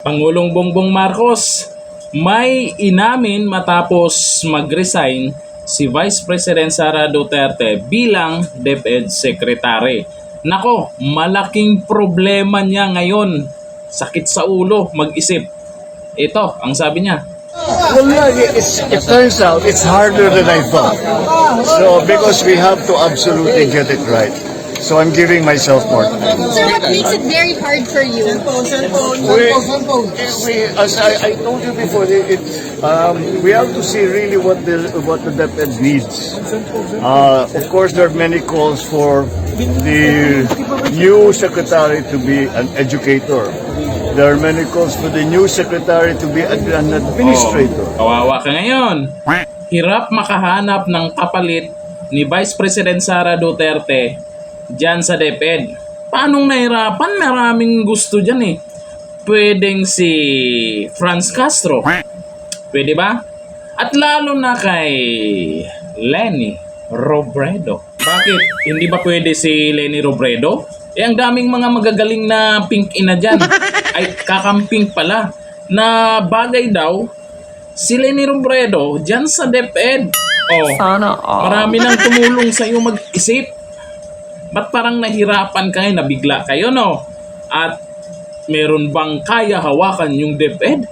Pangulong Bongbong Marcos may inamin matapos mag-resign si Vice President Sara Duterte bilang DepEd Secretary. Nako, malaking problema niya ngayon. Sakit sa ulo mag-isip. Ito, ang sabi niya. Well, it turns out it's harder than I thought. So, because we have to absolutely get it right. So, I'm giving myself more time. Sir, what makes it very hard for you? As I told you before, we have to see really what the DepEd needs. Of course, there are many calls for the new secretary to be an educator. There are many calls for the new secretary to be an administrator. Kawawa ka ngayon. Hirap makahanap ng kapalit ni Vice President Sara Duterte dyan sa DepEd. Paanong nahirapan? Maraming gusto dyan eh. Pwedeng si Franz Castro. Pwede ba? At lalo na kay Leni Robredo. Bakit? Hindi ba pwede si Leni Robredo? Eh, ang daming mga magagaling na pink ina dyan. Ay, kakamping pala. Na bagay daw, si Leni Robredo dyan sa DepEd. Oh, Sana all. marami nang tumulong sa iyo mag-isip. Ba't parang nahirapan kayo, nabigla kayo, no? At meron bang kaya hawakan yung DepEd?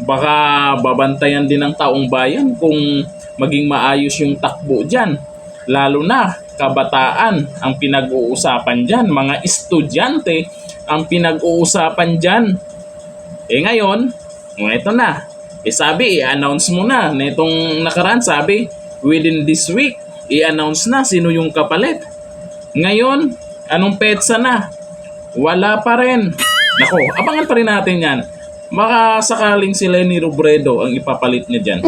Baka babantayan din ng taong bayan kung maging maayos yung takbo dyan. Lalo na, kabataan ang pinag-uusapan dyan. Mga estudyante ang pinag-uusapan dyan. Eh ngayon, ito na. Eh sabi, i-announce mo na. Itong nakaraan, sabi, within this week, i-announce na sino yung kapalit. Ngayon, anong petsa na? Wala pa rin. Nako, abangan pa rin natin yan. Baka sakaling si Leni Robredo ang ipapalit niya dyan.